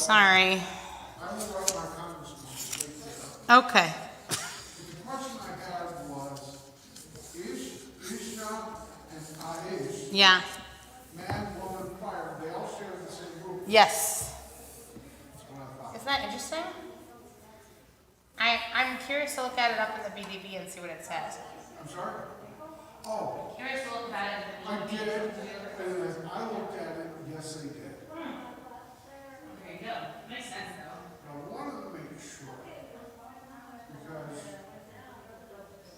Sorry. I will write my congressman right there. Okay. The question I had was, Isha and Aish, Yeah. man, woman, fire, they all share the same roof. Yes. That's what I thought. Isn't that interesting? I'm curious to look at it up in the BDB and see what it says. I'm sorry? Oh, Curious to look at it in I the did, BDB. and as I looked at it, yes, they did. There you go. Makes sense though. But I wanted to make sure, because,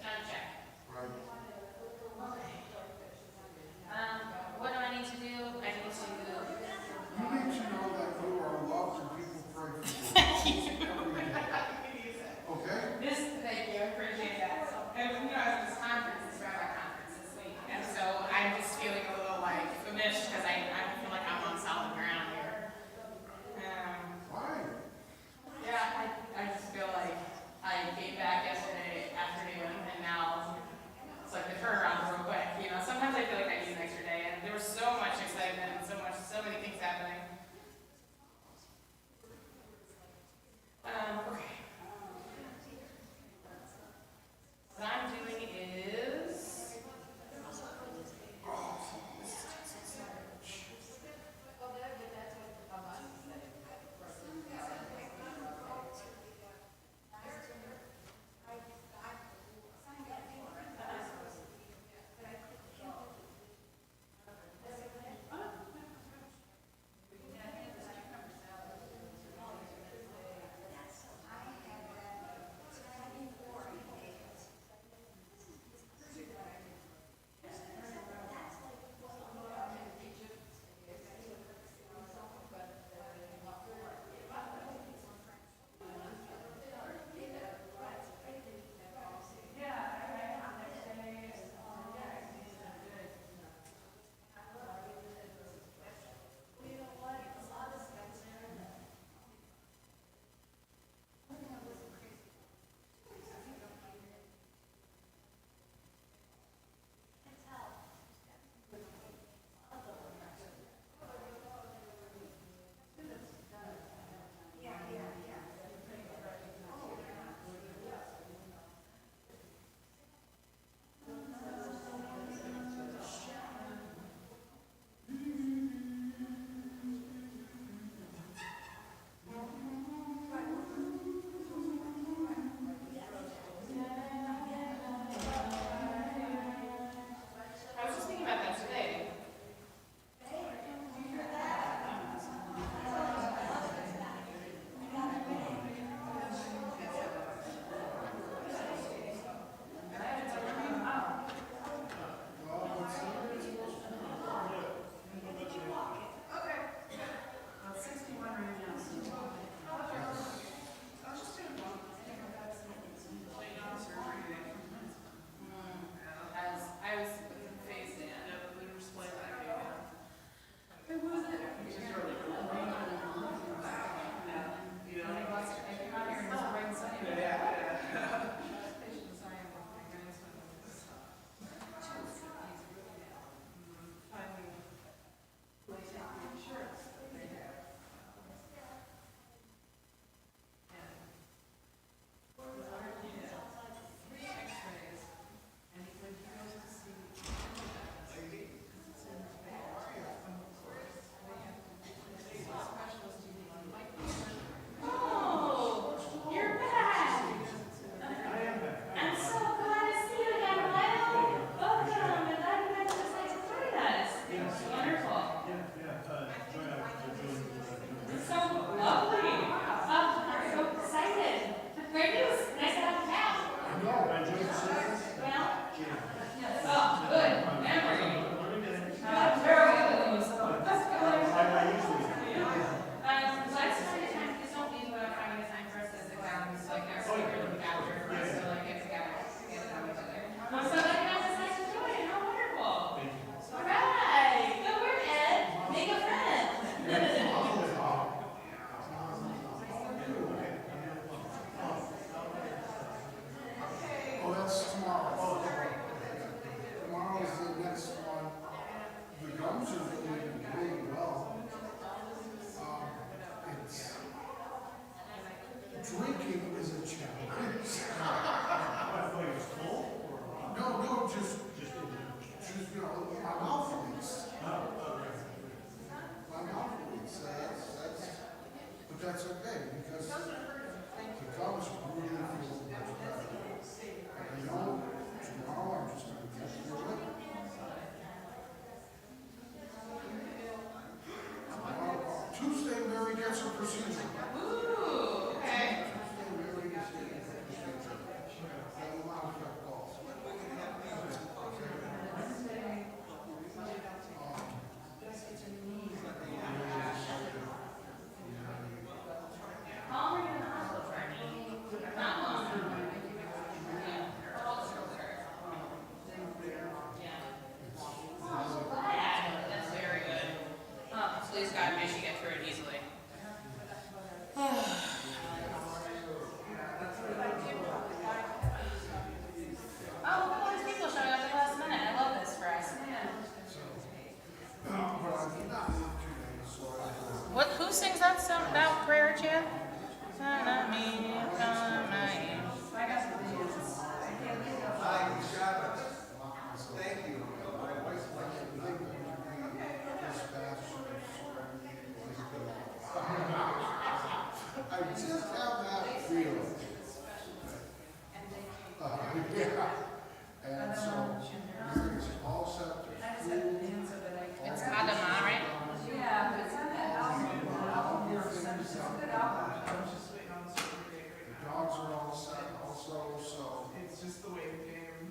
Gotta check. right, Okay. What do I need to do? I need to. you need to know that you are loved and people pray for you. Every day. Okay? Thank you. I appreciate that. And as this conference, this rabbi conference this week, and so I'm just feeling a little like famished because I feel like I'm on solid ground here. Why? Yeah, I just feel like I came back yesterday afternoon and now it's like the turnaround's real quick. You know, sometimes I feel like I need an extra day and there was so much excitement and so many things happening. Okay. What I'm doing is I was just thinking about that today. I was phased in. Oh, you're back. I'm so glad to see you again, Lyle. Welcome. I'm glad you guys decided to join us. Wonderful. It's so lovely. Oh, I'm so excited. Great news. Nice to have you back. Well, oh, good. Memory. Very good. Let's find a time. Please don't leave without finding a time for us to sit down. It's like there's a really capture for us to like get together, get to know each other. I'm so glad you guys decided to join. How wonderful. All right. Good work, Ed. Make a friend. Oh, that's tomorrow. Tomorrow is the next one. The gums are doing really well. It's that's okay, because the gums really feel much better. And I know tomorrow I'm just gonna get through it. Tuesday, Mary gets her procedure. Ooh, okay. Tuesday, Mary gets her procedure. That will not affect golf. How long were you in the hospital for? Not long. Yeah. How old is your older? Yeah. Oh, so glad. That's very good. Oh, please God, may she get through it easily. Oh, look at all these people showing up at the last minute. I love this for us. But I'm not in today, so I What? Who sings that song? That prayer chant? I just have that feeling. Yeah. And so, it's all set to school. It's Adama, right? Yeah, but it's not that album. Album or something. It's a good album. The dogs are all set also, so. It's just the way the game.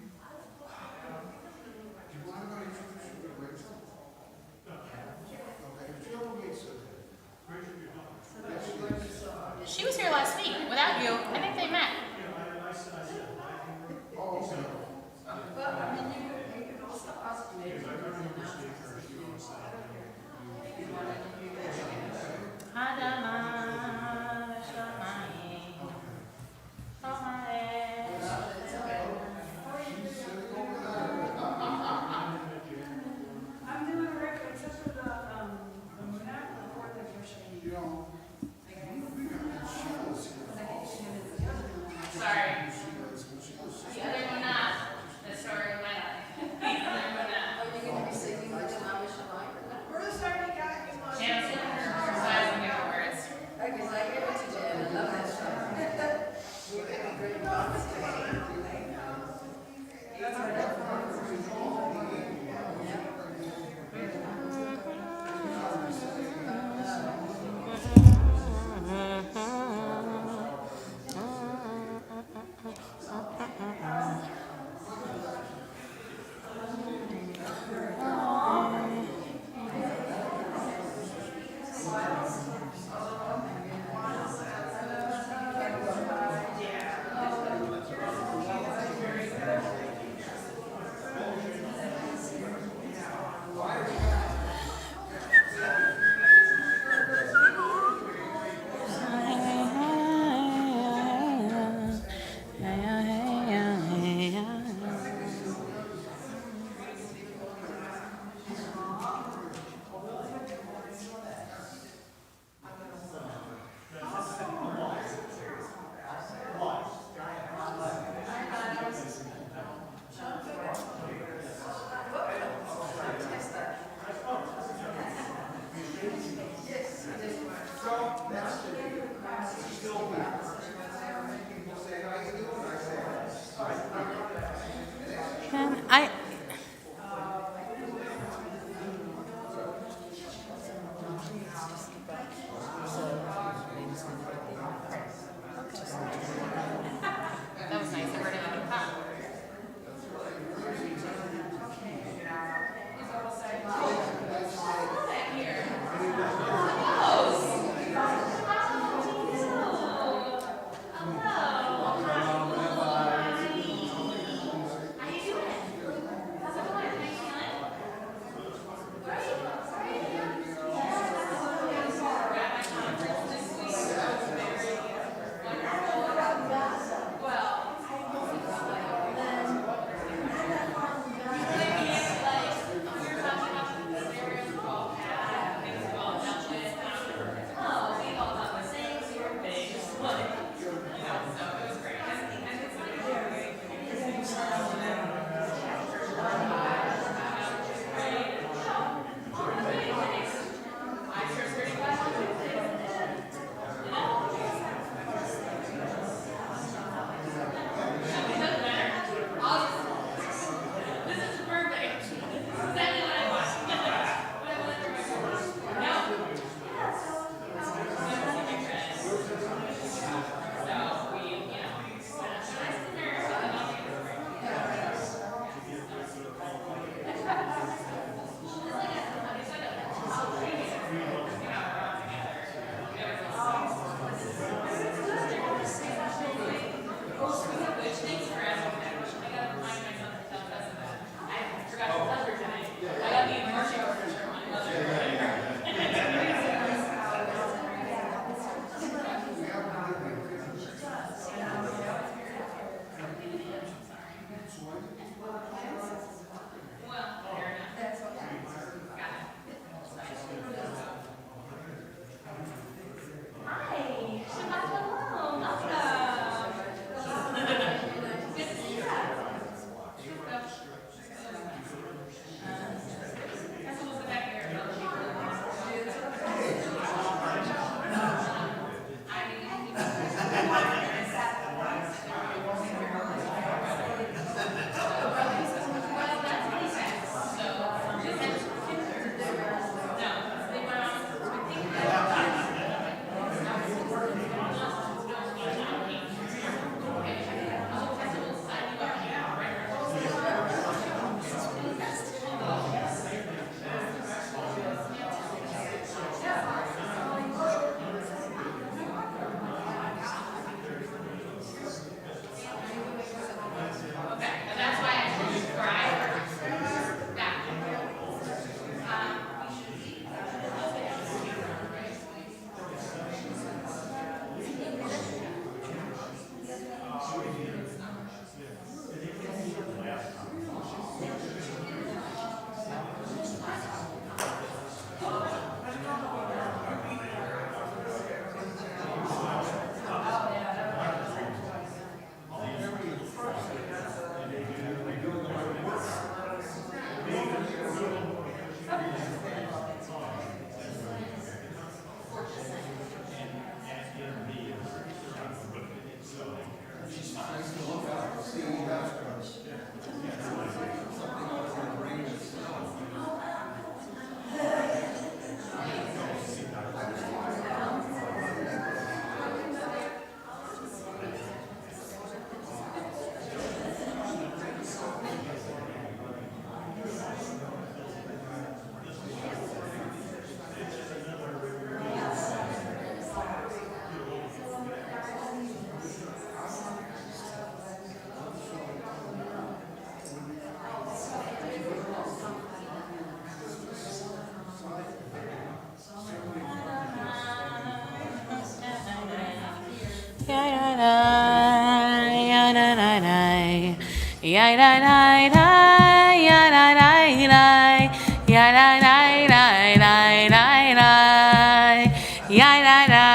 ya da da da, ya da da da, ya da da da da da da, ya da da,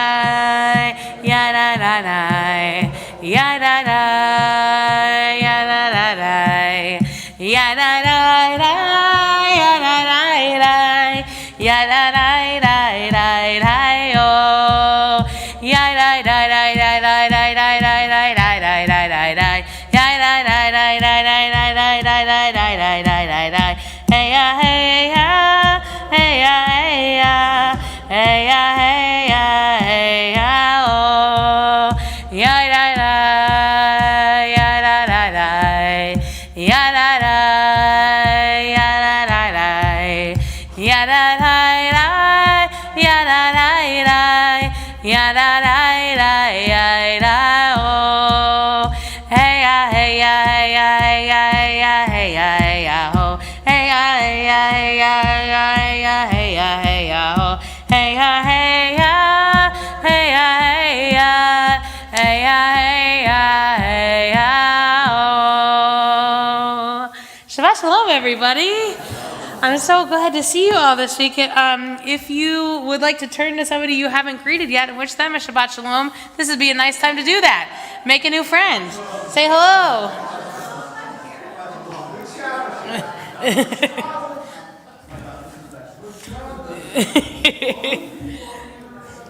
ya da da da, ya da da, ya da da da, ya da da da, ya da da da, ya da da da da da, oh, ya da da da da da da da da da da da da da da. Hey ya hey ya hey ya hey ya hey ya hey ya hey ya oh ya da da ya da da da ya da da ya da da da ya da da da ya da da da ya da da da ya da oh hey ya hey ya hey ya hey ya hey ya hey ya hey ya ho hey ya hey ya hey ya hey ya hey ya hey ya ho hey ya hey ya hey ya hey ya hey ya hey ya hey ya ho. Shabbat shalom, everybody. I'm so glad to see you all this week. If you would like to turn to somebody you haven't greeted yet and wish them a Shabbat Shalom, this would be a nice time to do that. Make a new friend. Say hello.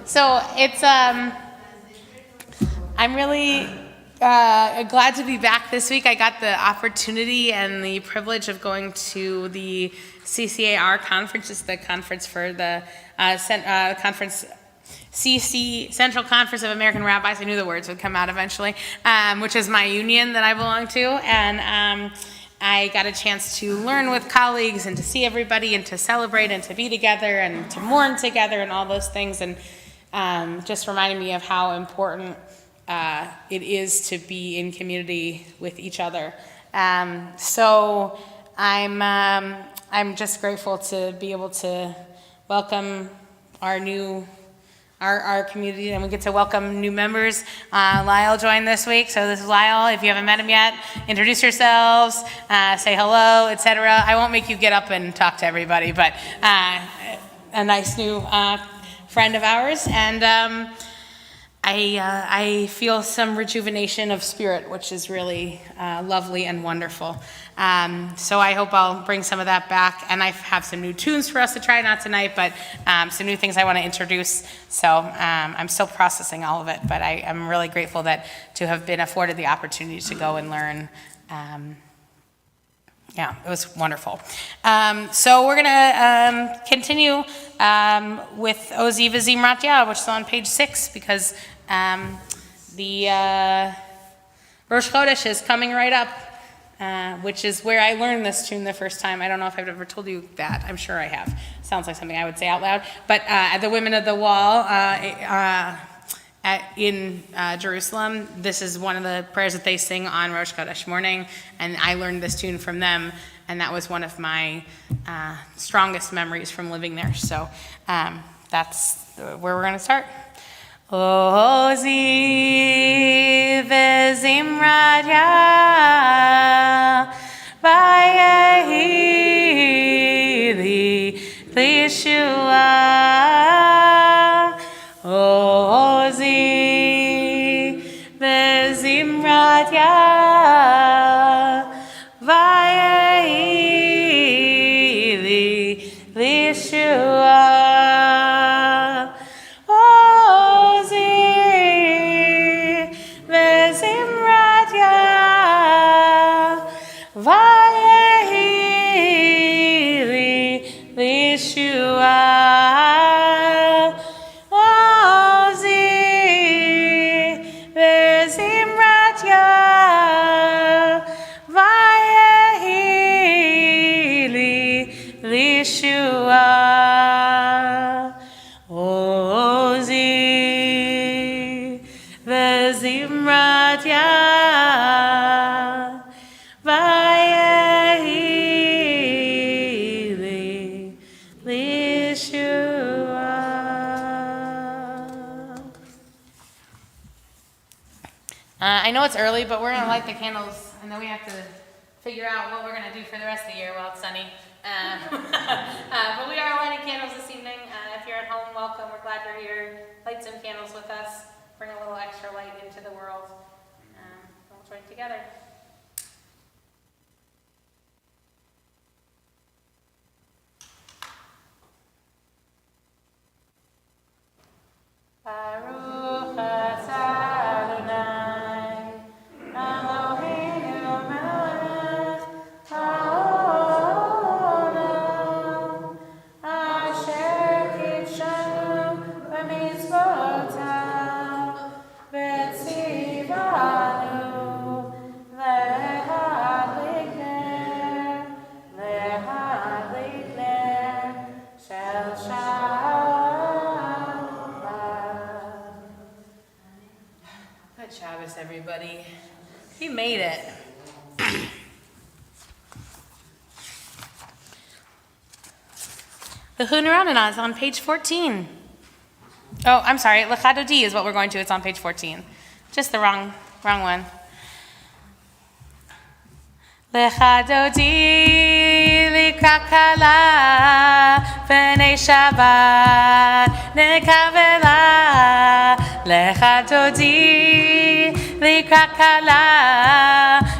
So it's I'm really glad to be back this week. I got the opportunity and the privilege of going to the CCAR conference. It's the conference for the conference Central Conference of American Rabbis. I knew the words would come out eventually, which is my union that I belong to, and I got a chance to learn with colleagues and to see everybody and to celebrate and to be together and to mourn together and all those things, and just reminding me of how important it is to be in community with each other. So I'm just grateful to be able to welcome our community, and we get to welcome new members. Lyle joined this week, so this is Lyle. If you haven't met him yet, introduce yourselves, say hello, etc. I won't make you get up and talk to everybody, but a nice new friend of ours, and I feel some rejuvenation of spirit, which is really lovely and wonderful. So I hope I'll bring some of that back, and I have some new tunes for us to try, not tonight, but some new things I want to introduce. So I'm still processing all of it, but I'm really grateful to have been afforded the opportunity to go and learn. Yeah, it was wonderful. So we're going to continue with Oziva Zimrat Yah, which is on page 6, because the Rosh Chodesh is coming right up, which is where I learned this tune the first time. I don't know if I've ever told you that. I'm sure I have. Sounds like something I would say out loud. But at the Women of the Wall in Jerusalem, this is one of the prayers that they sing on Rosh Chodesh morning, and I learned this tune from them, and that was one of my strongest memories from living there. So that's where we're going to start. Ozi v'zimrat Yah v'yehi li l'Yeshua. Ozi v'zimrat Yah v'yehi li l'Yeshua. I know it's early, but we're going to light the candles, and then we have to figure out what we're gonna do for the rest of the year while it's sunny. But we are lighting candles this evening. If you're at home, welcome. We're glad you're here. Light some candles with us. Bring a little extra light into the world. We'll join together. Baruch atah Adonai, Eloheinu melech haolam, asher kitshanu b'mitzvotav, v'tzivanu lehadlik ner shel Shabbat. Good Shabbos, everybody. You made it. The Hunranana is on page 14. Oh, I'm sorry. Lechadodi is what we're going to. It's on page 14. Just the wrong one. Lechadodi likakala v'nei Shabbat nekavela. Lechadodi likakala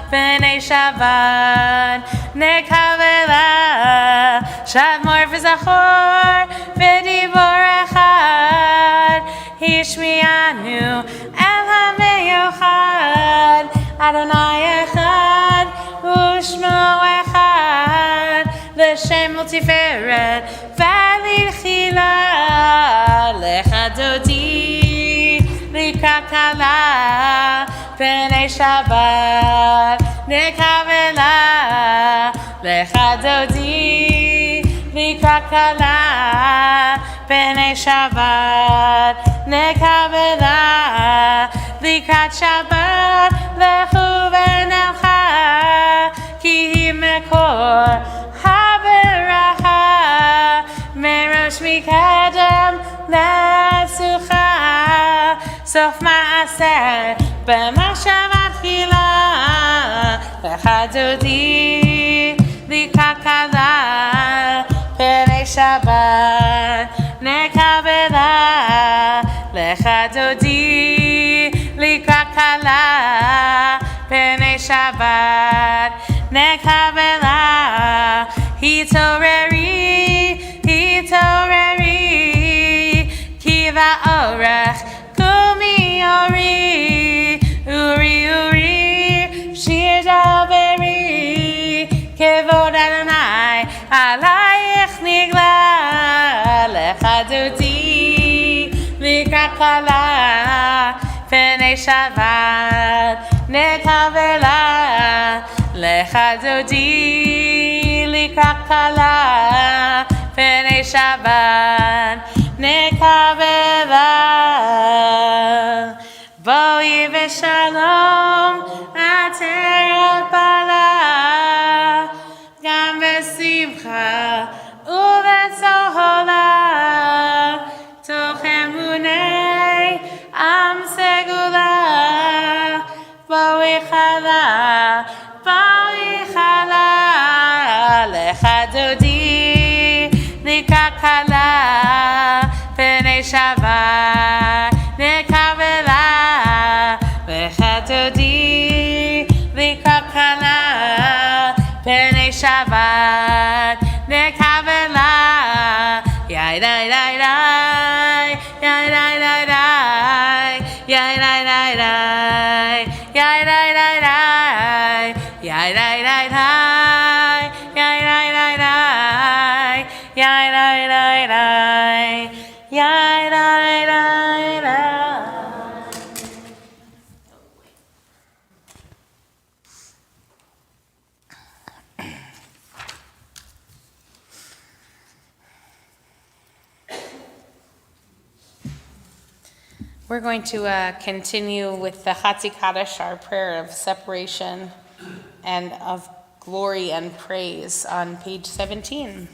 v'nei Shabbat nekavela. Shadmor v'zachor v'dibor echad hishmianu el hameyochad Adonai echad u'shmo echad l'shem l'tiferet v'lichila. Lechadodi likakala v'nei Shabbat nekavela. Lechadodi likakala v'nei Shabbat nekavela. Likat Shabbat lechu v'nelcha ki hi mekor haberacha merosh mikadem lesucha sof ma'aser b'machshavat tchila. Lechadodi likakala v'nei Shabbat nekavela. Lechadodi likakala v'nei Shabbat nekavela. Hitoreri ki va'orech kumi uri shir daveri kevod Adonai alayich nigla. Lechadodi likakala v'nei Shabbat nekavela. Lechadodi likakala v'nei Shabbat nekavela. Boi v'shalom ateret bala gam v'simcha u'v'tzohola toch emunei am segula. Boi chala lechadodi likakala v'nei Shabbat nekavela. Lechadodi likakala v'nei Shabbat nekavela. Yai dai dai dai, yai dai dai dai, yai dai dai dai, yai dai dai dai, yai dai dai dai, yai dai dai dai, yai dai dai dai, yai dai dai dai. We're going to continue with the Chatzi Kaddish, our prayer of separation and of glory and praise on page 17.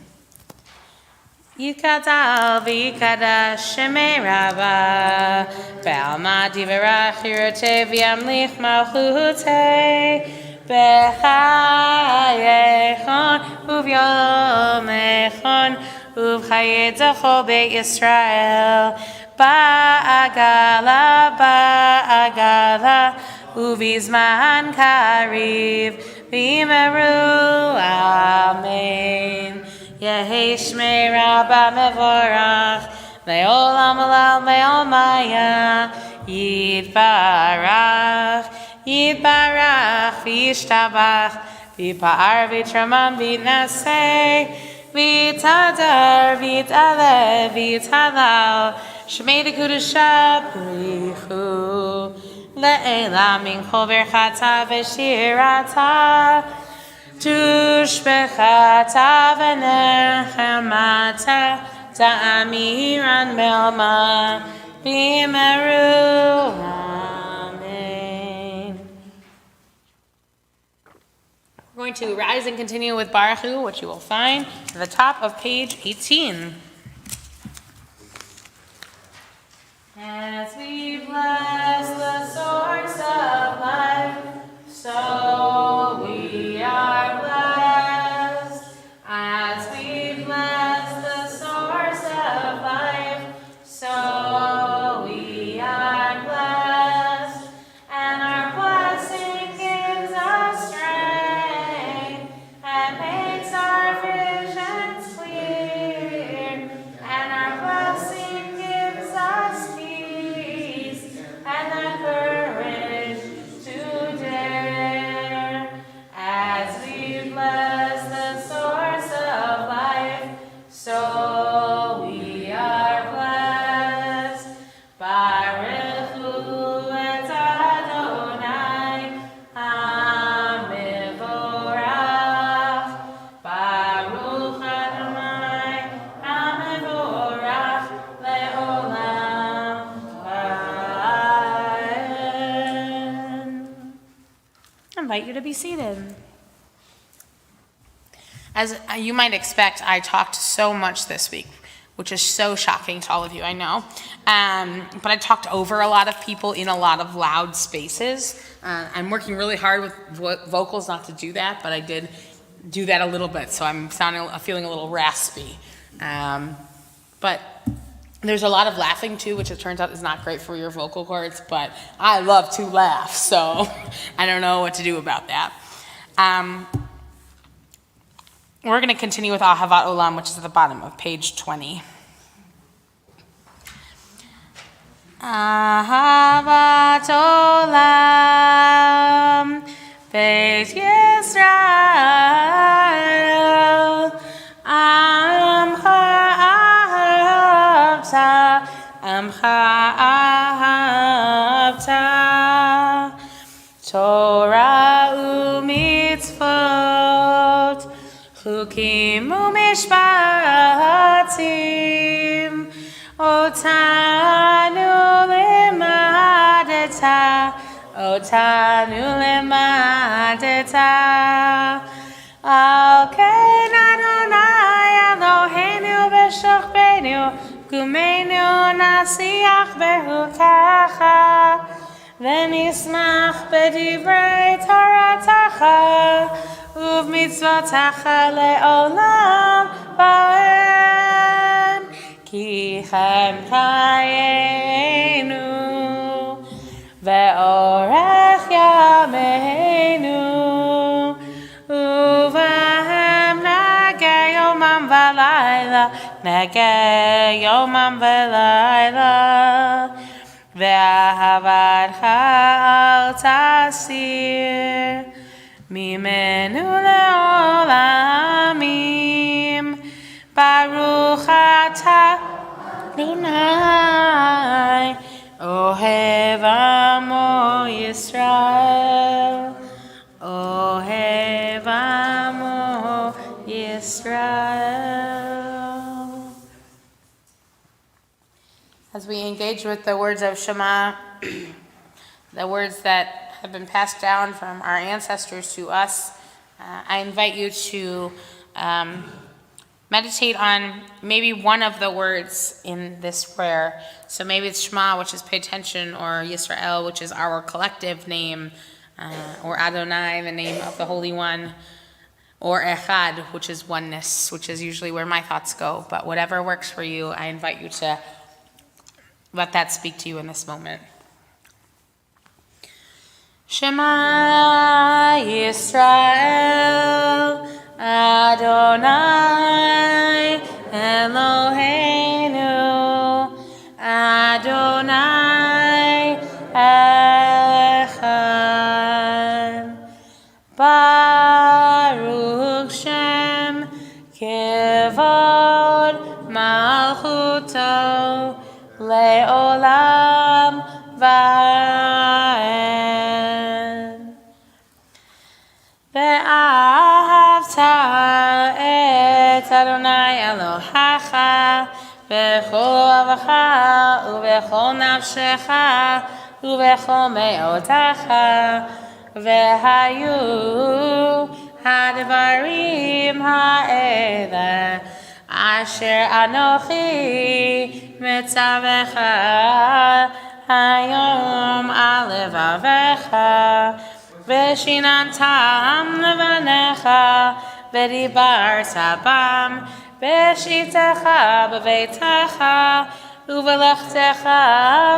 Yikadal v'yikadash shemei Rabbi Ba'alma divarach yirote v'yamlich malchutei B'chayechon uvyomechon uvchayedecho be'Yisrael ba'agala uvizman kariv v'imeru amen. Yehi shmei Rabba mevorach le'olam alal me'omaya yitbarach v'yishtabach v'yipa'ar v'yitramam v'yitnaseh v'yitadar v'yitalev v'yithalal shmei dekudusha b'richu le'elam min kol berchata v'shirata tushbechata v'nechemata ta'amiran melma v'yimeru amen. We're going to rise and continue with Baruch Hu, which you will find at the top of page 18. As we bless the source of life, so we are blessed. As we bless the source of life, so we are blessed. And our blessing gives us strength and makes our visions clear. And our blessing gives us peace and the courage to dare. As we bless the source of life, so we are blessed. Baruch Hu et Adonai HaMevorach. Baruch Adonai HaMevorach le'olam amen. I invite you to be seated. As you might expect, I talked so much this week, which is so shocking to all of you, I know. But I talked over a lot of people in a lot of loud spaces. I'm working really hard with vocals not to do that, but I did do that a little bit, so I'm feeling a little raspy. But there's a lot of laughing too, which it turns out is not great for your vocal cords, but I love to laugh, so I don't know what to do about that. We're going to continue with Ahavat Olam, which is at the bottom of page 20. Ahavat Olam, Beit Yisrael, Amcha Ahavta, Amcha Ahavta, Torah u'mitzvot, Chukim u'mishpatim, Otanu limadeta, Al kein Adonai Eloheinu b'shachbenu, Kumeinu nasiach behukacha, V'nismach b'divrei toratacha, Uv'mitzvotacha le'olam ba'en, Ki chem chayenu, Ve'orech yameinu, Uvahem nageh yomam v'layla, Nageh yomam v'layla, Ve'ahavadcha al tasir, Mimenu le'olamim, Baruch atah Adonai, Ohev amo Yisrael, Ohev amo Yisrael. As we engage with the words of Shema, the words that have been passed down from our ancestors to us, I invite you to meditate on maybe one of the words in this prayer. So maybe it's Shema, which is pay attention, or Yisrael, which is our collective name. or Adonai, the name of the Holy One, or Echad, which is oneness, which is usually where my thoughts go. But whatever works for you, I invite you to let that speak to you in this moment. Shema Yisrael, Adonai Eloheinu, Adonai Echad. Baruch Shem Kevod Malchuto Le'olam Va'ed. Ve'ahavta et Adonai Elohecha v'chol avacha u'v'chol nafshecha u'v'chol me'otecha v'hayu hadvarim ha'ele asher anochi mitzavecha hayom alevavecha v'shinantam levanecha v'dibarta bam v'shitecha b'veitecha u'v'lechtecha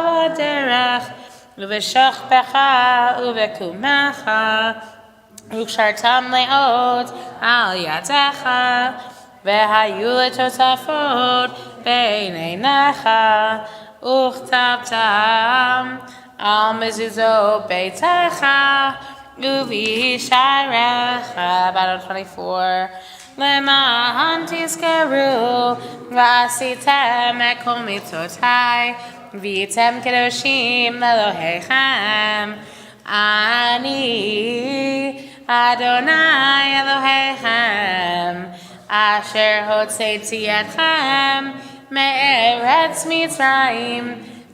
v'derech u'v'shachpecha u'v'kumecha u'kshartam le'ot al yadecha v'hayu letotafot b'eineinecha u'chtabtam al mezuzot beitecha u'visharecha. Battle 24. Le'ma'an tizkeru v'asitem et kol mitzotai v'yitem kedoshim Elohechem. Ani Adonai Elohechem asher hotzeiti etchem me'eretz Mitzrayim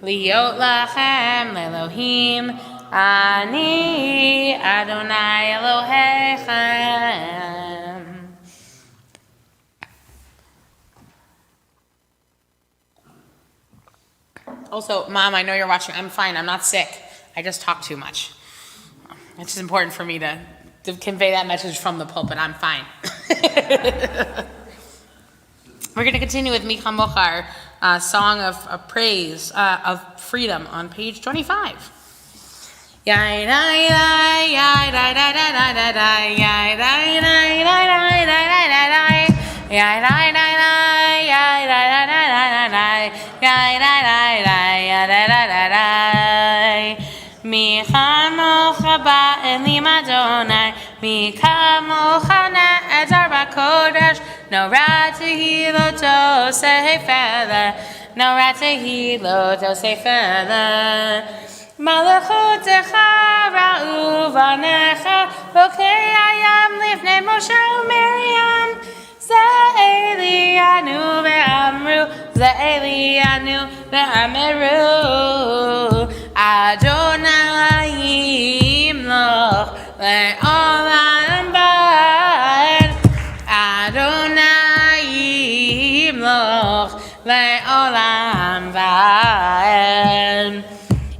liot lachem le'Elohim. Ani Adonai Elohechem. Also, Mom, I know you're watching. I'm fine. I'm not sick. I just talk too much. It's just important for me to convey that message from the pulpit. I'm fine. We're going to continue with Micha Mochar, song of praise, of freedom on page 25. Mi chamocha ba'elim Adonai, mi kamocha ne'ezer b'kodesh, no ra'tehi lo tosei fele, no ra'tehi lo tosei fele. Malachotecha ra'u v'necha, v'kei hayam lifnei Moshe u'Miriam, Ze'elianu ve'amru, Ze'elianu ve'amiru, Adonai yimloch le'olam va'ed, Adonai yimloch le'olam va'ed.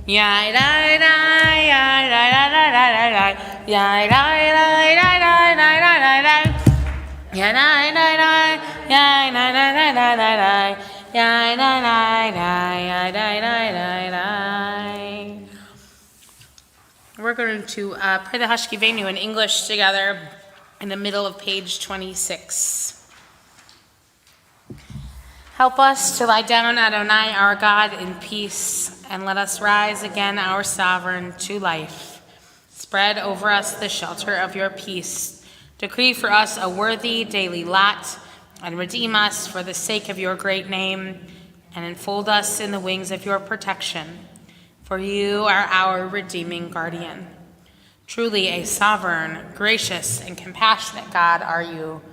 Yai dai dai yai dai dai dai dai dai yai dai dai dai dai dai dai dai yai dai dai dai yai dai dai dai dai dai yai dai dai dai yai dai dai dai dai. We're going to pray the Hashkivenu in English together in the middle of page 26. Help us to lie down, Adonai, our God, in peace, and let us rise again, our sovereign, to life. Spread over us the shelter of your peace. Decree for us a worthy daily lot, and redeem us for the sake of your great name, and enfold us in the wings of your protection. For you are our redeeming guardian. Truly a sovereign, gracious, and compassionate God are you.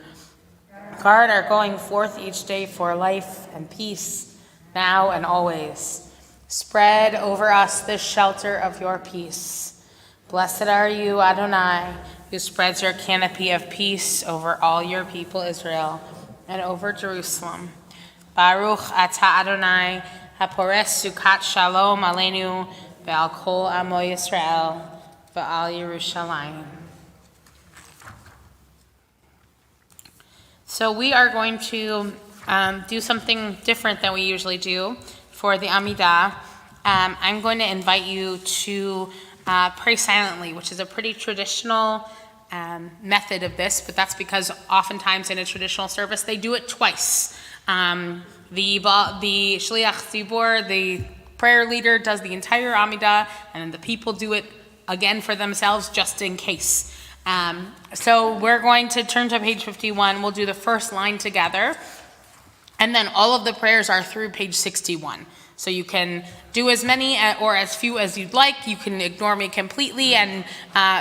Guard our going forth each day for life and peace, now and always. Spread over us the shelter of your peace. Blessed are you, Adonai, who spreads your canopy of peace over all your people Israel and over Jerusalem. Baruch atah Adonai, hapores sukat shalom aleinu ve'al kol amo Yisrael. V'al Yerushalayim. So we are going to do something different than we usually do for the Amidah. I'm going to invite you to pray silently, which is a pretty traditional method of this, but that's because oftentimes in a traditional service they do it twice. The Shliach Tzibor, the prayer leader, does the entire Amidah, and then the people do it again for themselves just in case. So we're going to turn to page 51. We'll do the first line together, and then all of the prayers are through page 61. So you can do as many or as few as you'd like. You can ignore me completely, and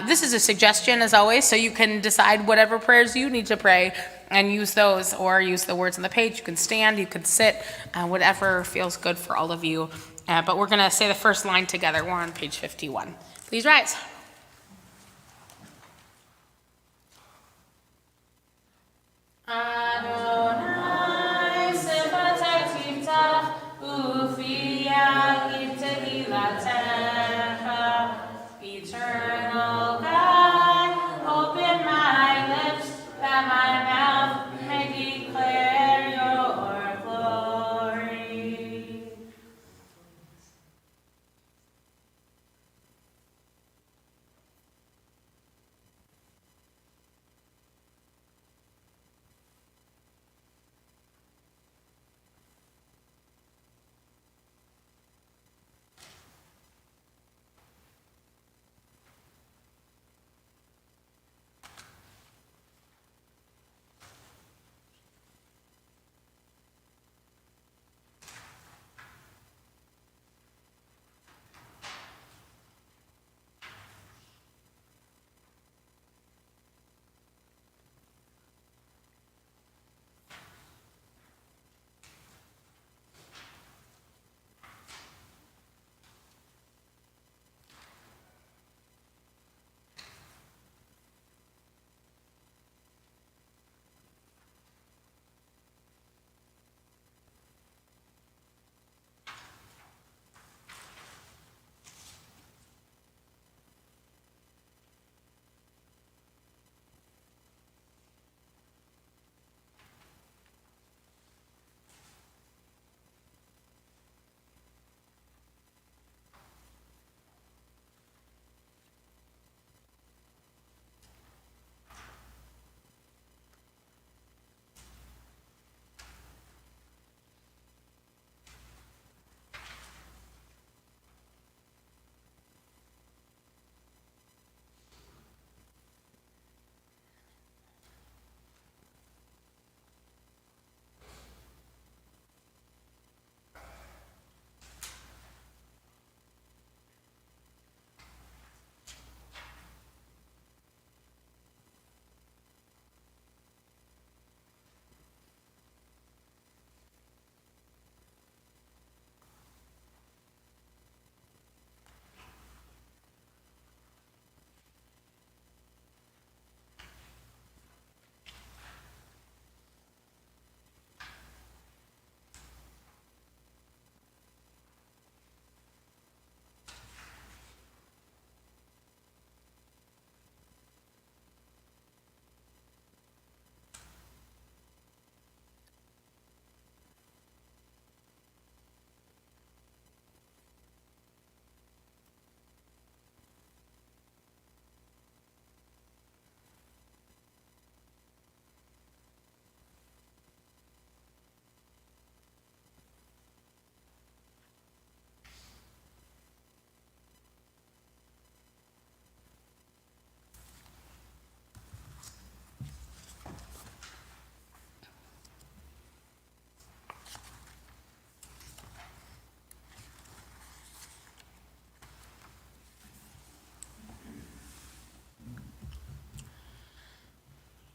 this is a suggestion as always, so you can decide whatever prayers you need to pray and use those, or use the words on the page. You can stand, you can sit, whatever feels good for all of you. But we're going to say the first line together. We're on page 51. Please rise. Adonai sefatai tiftach ufiya tehilatecha. Eternal God, open my lips that my mouth may declare your glory.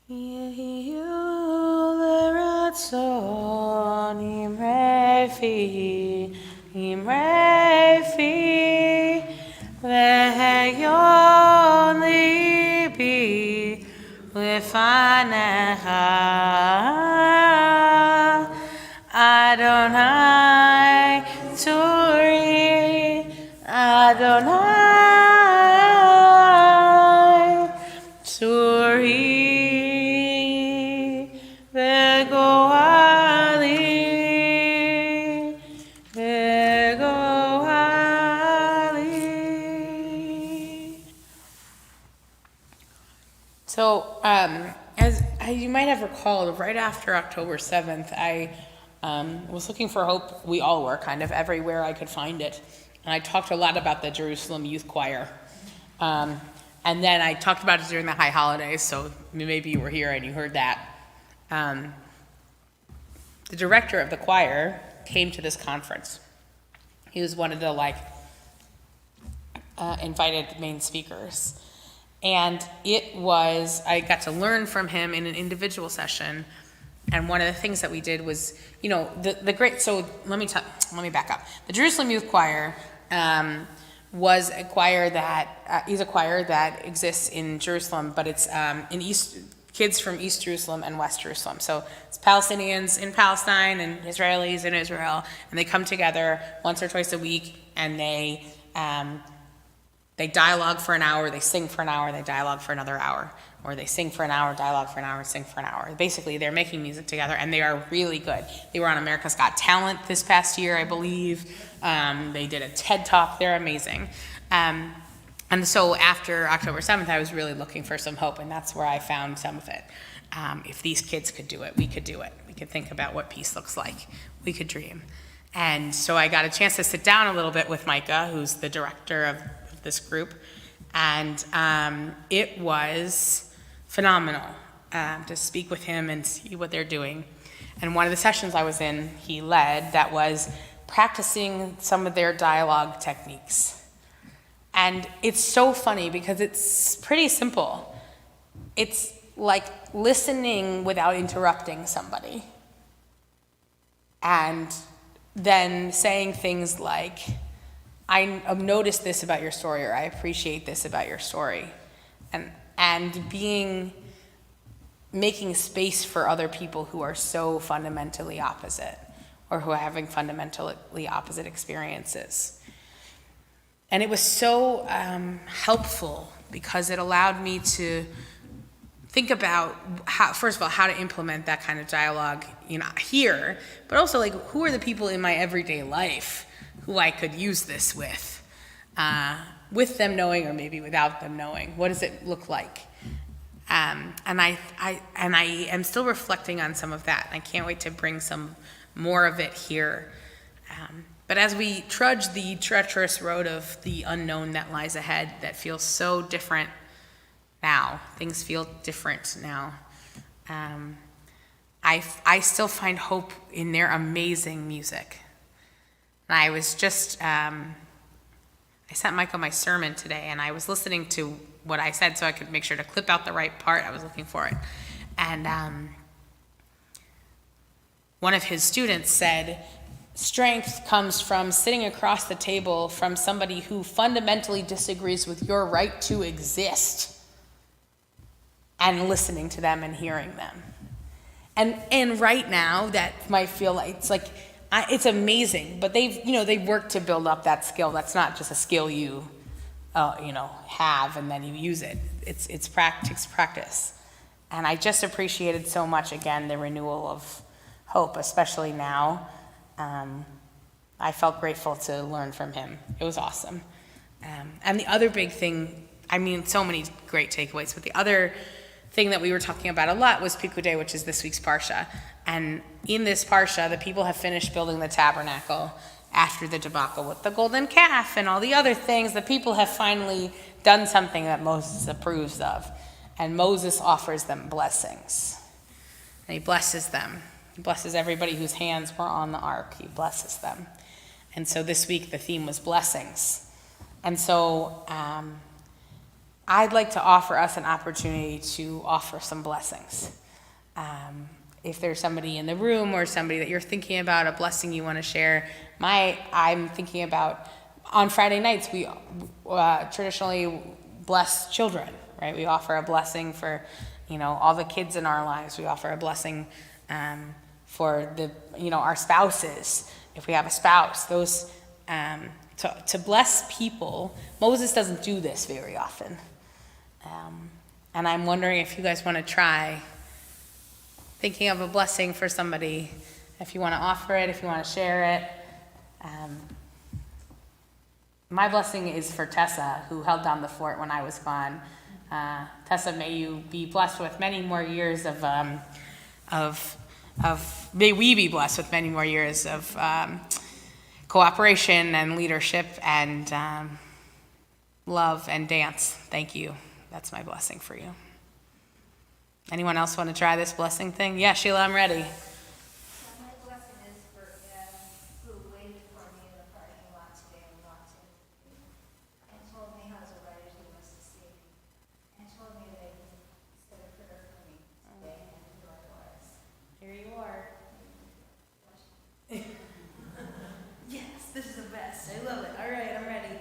Yehiyu l'ratzon imrefi ve'heyon libi lefanecha Adonai turi Adonai I've recalled, right after October 7th, I was looking for hope. We all were, kind of, everywhere I could find it. And I talked a lot about the Jerusalem Youth Choir. And then I talked about it during the high holidays, so maybe you were here and you heard that. The director of the choir came to this conference. He was one of the invited main speakers. And I got to learn from him in an individual session. And one of the things that we did was, so let me back up. The Jerusalem Youth Choir was a choir that exists in Jerusalem, but it's kids from East Jerusalem and West Jerusalem. So it's Palestinians in Palestine and Israelis in Israel, and they come together once or twice a week, and they dialogue for an hour, they sing for an hour, they dialogue for another hour, or they sing for an hour, dialogue for an hour, sing for an hour. Basically, they're making music together, and they are really good. They were on America's Got Talent this past year, I believe. They did a TED Talk. They're amazing. And so after October 7th, I was really looking for some hope, and that's where I found some of it. If these kids could do it, we could do it. We could think about what peace looks like. We could dream. And so I got a chance to sit down a little bit with Micah, who's the director of this group, and it was phenomenal to speak with him and see what they're doing. And one of the sessions I was in, he led, that was practicing some of their dialogue techniques. And it's so funny because it's pretty simple. It's like listening without interrupting somebody. And then saying things like, I noticed this about your story, or I appreciate this about your story. And making space for other people who are so fundamentally opposite, or who are having fundamentally opposite experiences. And it was so helpful because it allowed me to think about first of all, how to implement that kind of dialogue, here, but also who are the people in my everyday life who I could use this with them knowing, or maybe without them knowing. What does it look like? And I am still reflecting on some of that. I can't wait to bring some more of it here. But as we trudge the treacherous road of the unknown that lies ahead, that feels so different now, things feel different now, I still find hope in their amazing music. And I was just, I sent Michael my sermon today, and I was listening to what I said so I could make sure to clip out the right part. I was looking for it. And one of his students said, strength comes from sitting across the table from somebody who fundamentally disagrees with your right to exist, and listening to them and hearing them. And right now, that might feel like it's amazing, but they've worked to build up that skill. That's not just a skill you have and then you use it. It's practice. And I just appreciated so much, again, the renewal of hope, especially now. I felt grateful to learn from him. It was awesome. And the other big thing, so many great takeaways, but the other thing that we were talking about a lot was Pikudei, which is this week's Parsha. And in this Parsha, the people have finished building the tabernacle after the debacle with the golden calf and all the other things. The people have finally done something that Moses approves of. And Moses offers them blessings. And he blesses them. He blesses everybody whose hands were on the ark. He blesses them. And so this week the theme was blessings. And so I'd like to offer us an opportunity to offer some blessings. If there's somebody in the room or somebody that you're thinking about, a blessing you want to share, I'm thinking about, on Friday nights, we traditionally bless children, right? We offer a blessing for, all the kids in our lives. We offer a blessing for our spouses, if we have a spouse. Those to bless people. Moses doesn't do this very often. And I'm wondering if you guys want to try thinking of a blessing for somebody, if you want to offer it, if you want to share it. My blessing is for Tessa, who held down the fort when I was gone. Tessa, may you be blessed with many more years of may we be blessed with many more years of cooperation and leadership and love and dance. Thank you. That's my blessing for you. Anyone else want to try this blessing thing? Yeah, Sheila, I'm ready. My blessing is for Ed, who waited for me in the parking lot today and walked in and told me how delighted he was to see me, and told me that he said a prayer for me today, and here I was. Here you are. Yes, this is the best. I love it. All right, I'm ready.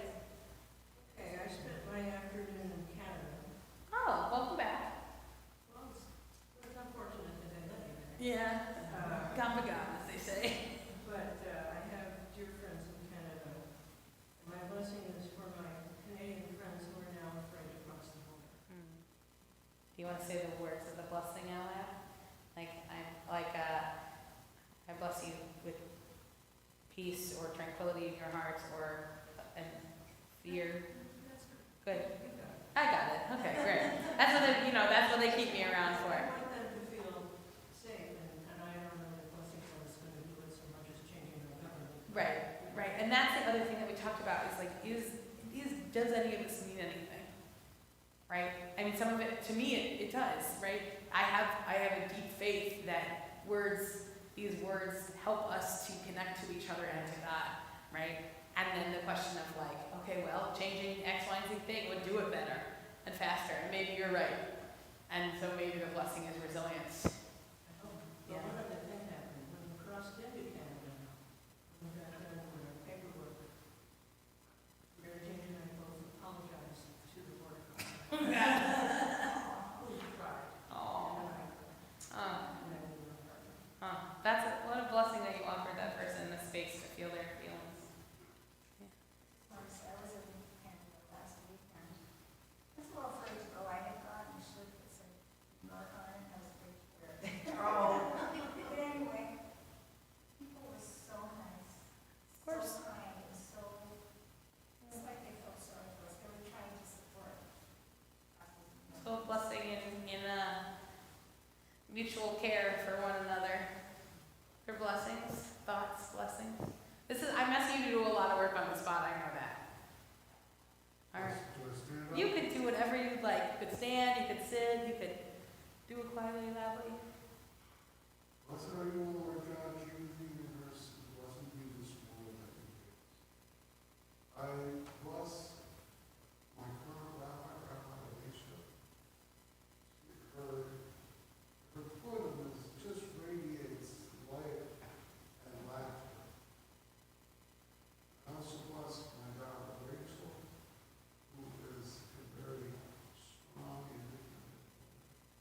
Okay, I spent my afternoon in Canada. Oh, welcome back. Well, it's unfortunate that I let you there. Yeah. Gamba gamba, as they say. But I have dear friends in Canada. And my blessing is for my Canadian friends who are now afraid to cross the border. Do you want to say the words of the blessing out loud? I bless you with peace or tranquility in your hearts or and fear. Good. I got it. Okay, great. That's what that's what they keep me around for. I want them to feel safe, and I don't know that blessing is going to do it so much as changing the government. Right. And that's the other thing that we talked about is like, does any of this mean anything? Right? I mean, some of it, to me, it does, right? I have a deep faith that these words help us to connect to each other and to God, right? And then the question of like, okay, well, changing X, Y, and Z thing would do it better and faster, and maybe you're right. And so maybe the blessing is resilience. But one other thing happened. When we crossed into Canada, we got done with our paperwork. Mary Jane and I both apologized to the border colony. We tried. Oh, And I did my part. what a blessing that you offered that person the space to feel their feelings. I was in Canada last weekend. I was a little afraid to go. I had gotten a shirt that said "Mark on it." I was afraid to wear it. But anyway, people were so nice, course. so kind, and so it's like they felt sorry for us. They were trying to support us. So a blessing in mutual care for one another. For blessings, thoughts, blessings. I'm asking you to do a lot of work on the spot, I know that. All right. Do I stand up? You could do whatever you'd like. You could stand, you could sit, you could do it quietly, loudly. Blessed are you, O Lord God, King of the universe, and blessed be this world that you gave us. I bless my current rabbi, Alicia. Her foot just radiates light and laughter. I also bless my daughter, Rachel, who is a very strong and independent woman.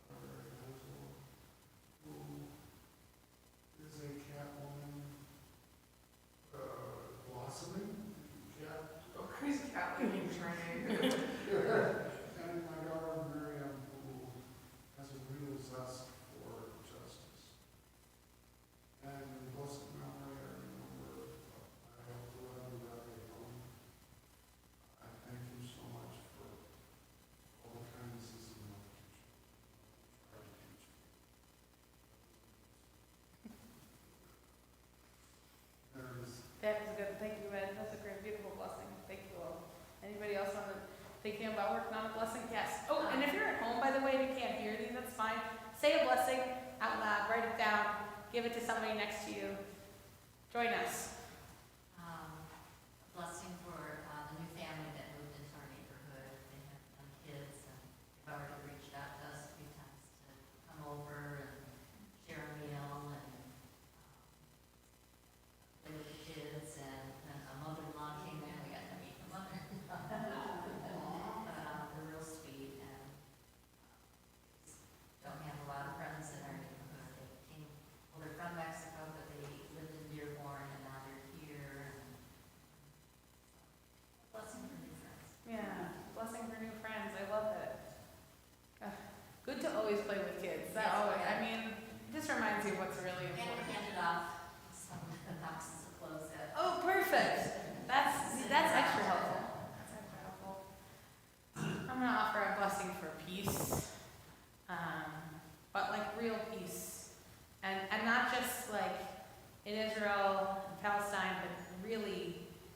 Very gentle, who is a Catwoman, blossoming, cat. Oh, crazy cat lady training. And my daughter, Miriam, who has a real zest for justice. And in blessed memory, I remember, I have to love you, Rabbi. I thank you so much for all the kindnesses and love that you try to teach me. There is. That was good. Thank you, Ed. That's a great, beautiful blessing. Thank you all. Anybody else want to thinking about working on a blessing? Yes. Oh, and if you're at home, by the way, and you can't hear these, that's fine. Say a blessing out loud. Write it down. Give it to somebody next to you. Join us. Blessing for the new family that moved into our neighborhood. They have young kids, and they've already reached out to us a few times to come over and share a meal and play with the kids. And a mother-in-law came in. We got to meet the mother-in-law. They're real sweet and don't have a lot of friends in our neighborhood. They came, well, they're from Mexico, but they lived in Dearborn, and now they're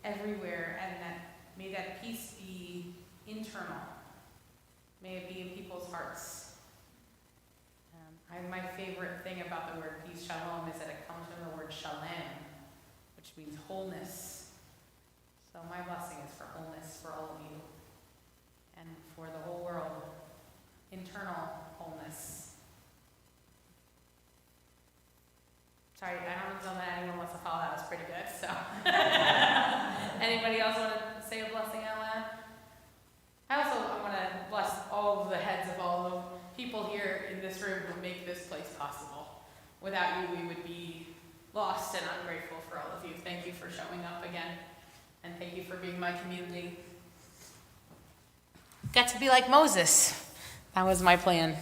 everywhere, and that may that peace be internal. May it be in people's hearts. My favorite thing about the word peace, shalom, is that it comes from the word shalem, which means wholeness. So my blessing is for wholeness for all of you and for the whole world. Internal wholeness. Sorry, I don't know that anyone wants to follow. That was pretty good. So, anybody else want to say a blessing out loud? I want to bless all of the heads of all the people here in this room who make this place possible. Without you, we would be lost and ungrateful for all of you. Thank you for showing up again, and thank you for being my community. Get to be like Moses. That was my plan.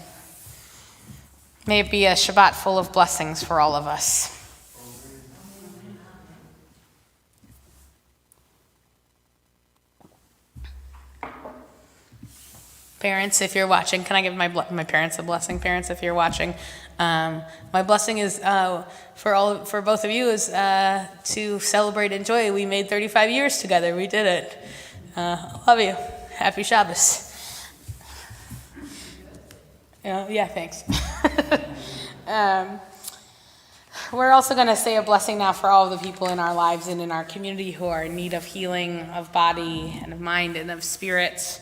May it be a Shabbat full of blessings for all of us. Parents, if you're watching, can I give my parents a blessing? Parents, if you're watching, my blessing is for both of you is to celebrate and enjoy. We made 35 years together. We did it. Love you. Happy Shabbos. Yeah, thanks. We're also going to say a blessing now for all of the people in our lives and in our community who are in need of healing of body and of mind and of spirit.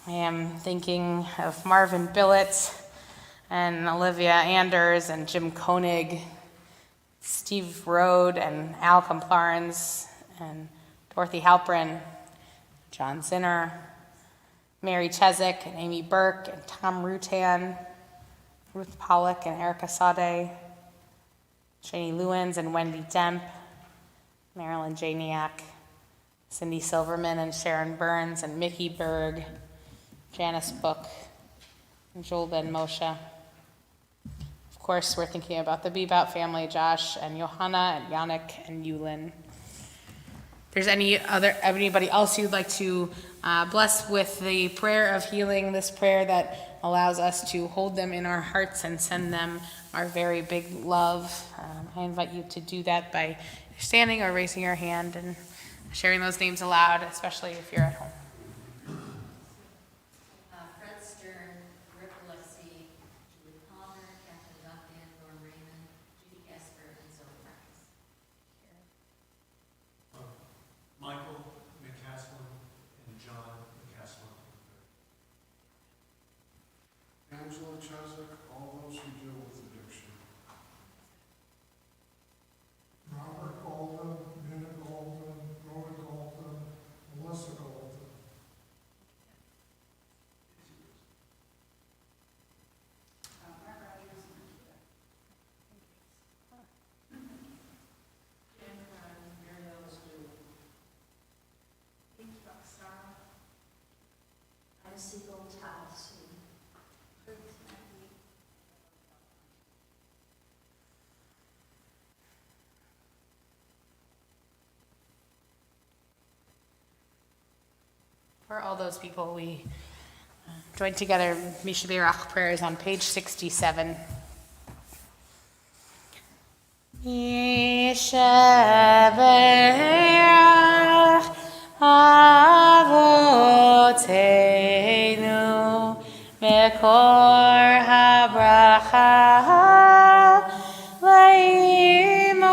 I am thinking of Marvin Billett and Olivia Anders and Jim Koenig, Steve Rode and Al Complarens and Dorothy Halprin, John Zinner, Mary Chezik and Amy Burke and Tom Rutan, Ruth Pollock and Erica Sade, Shani Lewins and Wendy Demp, Marilyn Janiak, Cindy Silverman and Sharon Burns and Mickey Berg, Janice Book, and Joel Ben Moshe. Of course, we're thinking about the Bebout family, Josh and Johanna and Yannick and Yulin. If there's anybody else you'd like to bless with the prayer of healing, this prayer that allows us to hold them in our hearts and send them our very big love, I invite you to do that by standing or raising your hand and sharing those names aloud, especially if you're at home. Fred Stern, Rick Alexi, Julie Palmer, Catherine Duffin, Norm Raymond, Judy Gasper, and Zoe Marcus. Michael McCaslin and John McCaslin. Angela Chesak, all those who deal with addiction. Robert Golden, Minna Golden, Rhoda Golden, Melissa Golden. For all those people, we joined together Mishabirach prayers on page 67. Mishabirach Avoteinu Mekor HaBracha Leimotenu.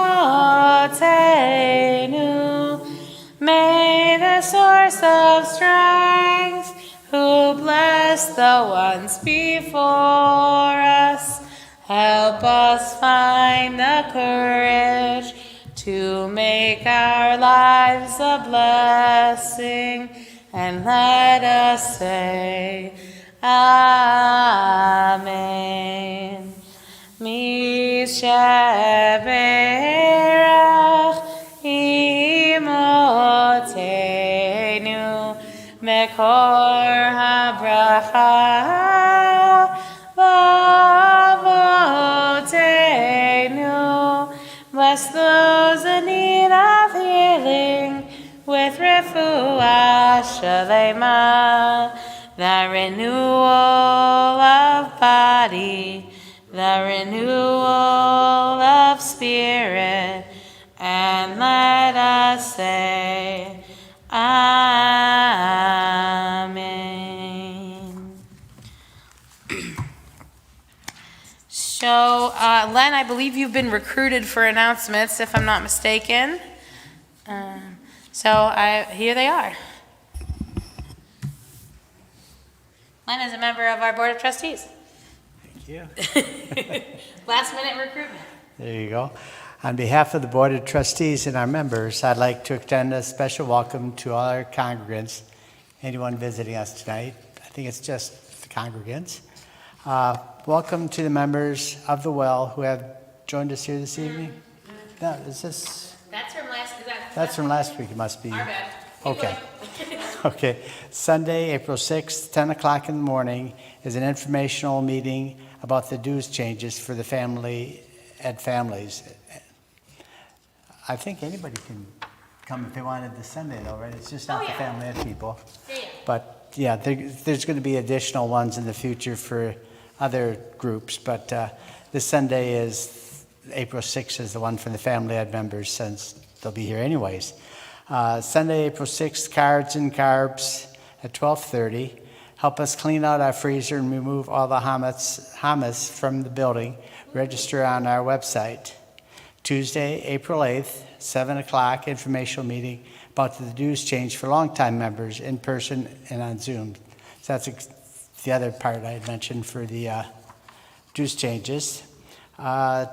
May the source of strength, who bless the ones before us, help us find the courage to make our lives a blessing, and let us say, Amen. Mishaberach Imotenu Mekor HaBracha Vavotenu. Bless those in need of healing with refuah shalema, the renewal of body, the renewal of spirit, and let us say, believe you've been recruited for announcements, if I'm not mistaken. Here they are. Len is a member of our Board of Trustees. Thank you. Last minute recruitment. There you go. On behalf of the Board of Trustees and our members, I'd like to extend a special welcome to all our congregants, anyone visiting us tonight. I think it's just the congregants. Welcome to the members of the Well who have joined us here this evening. No, is this? That's from last, That's from last week, it must be. Our bad. Okay. Okay. Sunday, April 6th, 10 o'clock in the morning is an informational meeting about the dues changes for the families. I think anybody can come if they wanted this Sunday though, right? It's just not the family ed people. Yeah. But yeah, there's going to be additional ones in the future for other groups. But this Sunday is, April 6th is the one for the family ed members since they'll be here anyways. Sunday, April 6th, cards and carbs at 12:30. Help us clean out our freezer and remove all the hummus from the building. Register on our website. Tuesday, April 8th, 7 o'clock, informational meeting about the dues change for longtime members in person and on Zoom. So that's the other part I had mentioned for the dues changes.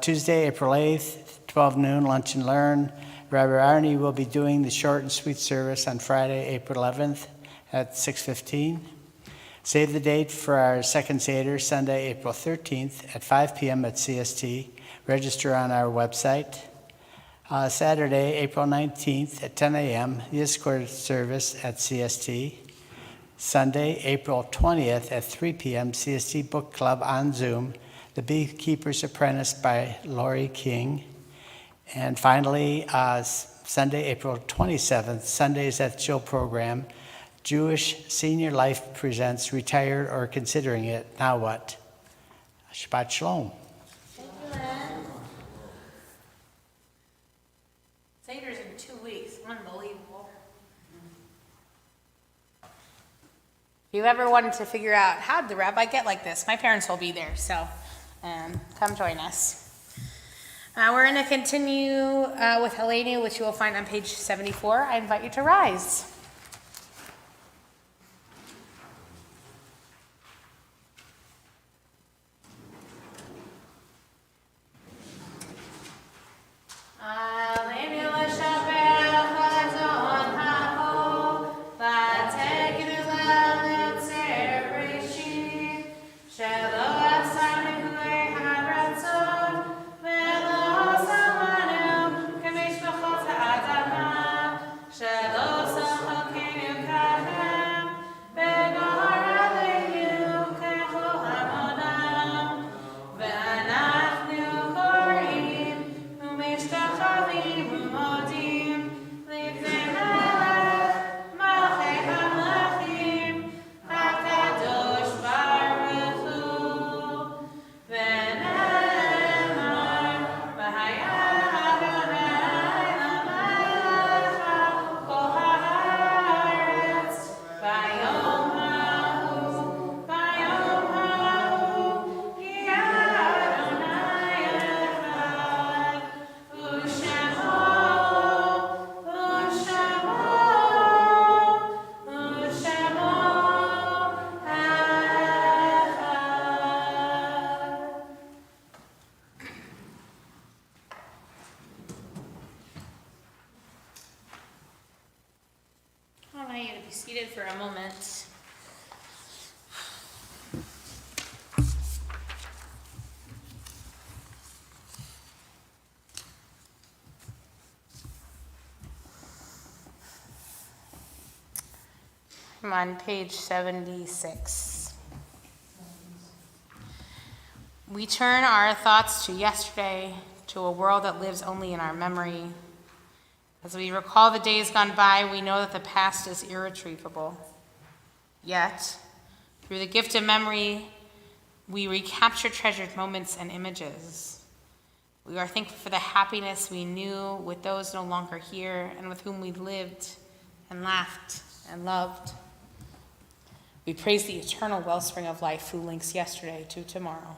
Tuesday, April 8th, 12 noon, lunch and learn. Rabbi Arnie will be doing the short and sweet service on Friday, April 11th at 6:15. Save the date for our second Seder, Sunday, April 13th at 5 p.m. at CST. Register on our website. Saturday, April 19th at 10 a.m., the escort service at CST. Sunday, April 20th at 3 p.m., CST Book Club on Zoom. The Beekeeper's Apprentice by Lori King. And finally, Sunday, April 27th, Sundays at Chill program, Jewish Senior Life presents Retired or Considering It, Now What? Shabbat Shalom. Seder's in 2 weeks. Unbelievable. If you ever wanted to figure out how did the rabbi get like this, my parents will be there, so come join us. We're going to continue with Helene, which you will find on page 74. I invite you to rise. Seated for a moment. I'm on page 76. We turn our thoughts to yesterday, to a world that lives only in our memory. As we recall the days gone by, we know that the past is irretrievable. Yet, through the gift of memory, we recapture treasured moments and images. We are thankful for the happiness we knew with those no longer here and with whom we lived and laughed and loved. We praise the eternal wellspring of life who links yesterday to tomorrow.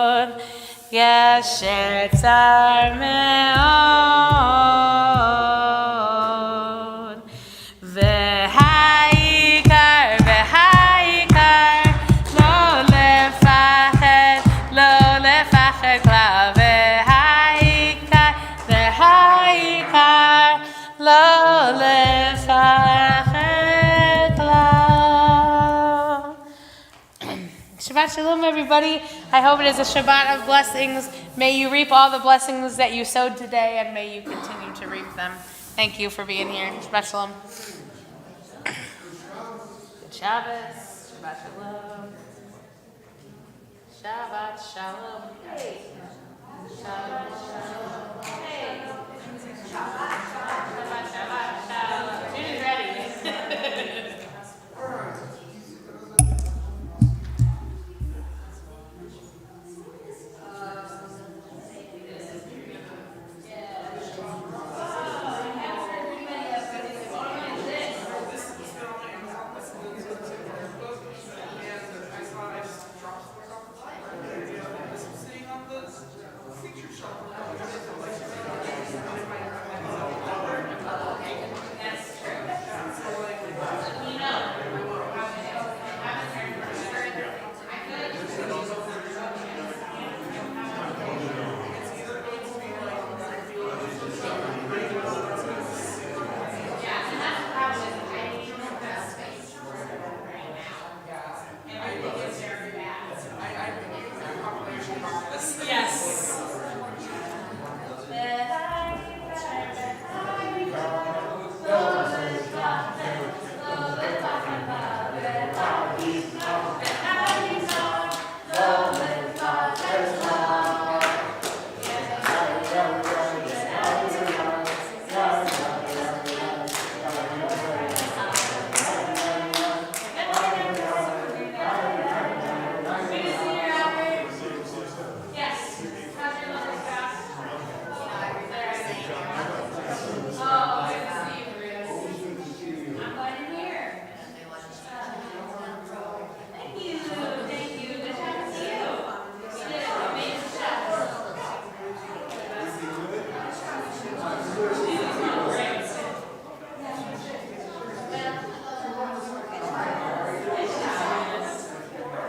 צר מאוד. והעיקר, לא לפחד, לא לפחד כלל. והעיקר, לא לפחד כלל. Shabbat Shalom, everybody. I hope it is a Shabbat of blessings. May you reap all the blessings that you sowed today, and may you continue to reap them. Thank you for being here. Shabbat Shalom. Good Shabbos. Shabbat Shalom. Shabbat Shalom. Hey. Shabbat Shalom. Hey. Shabbat.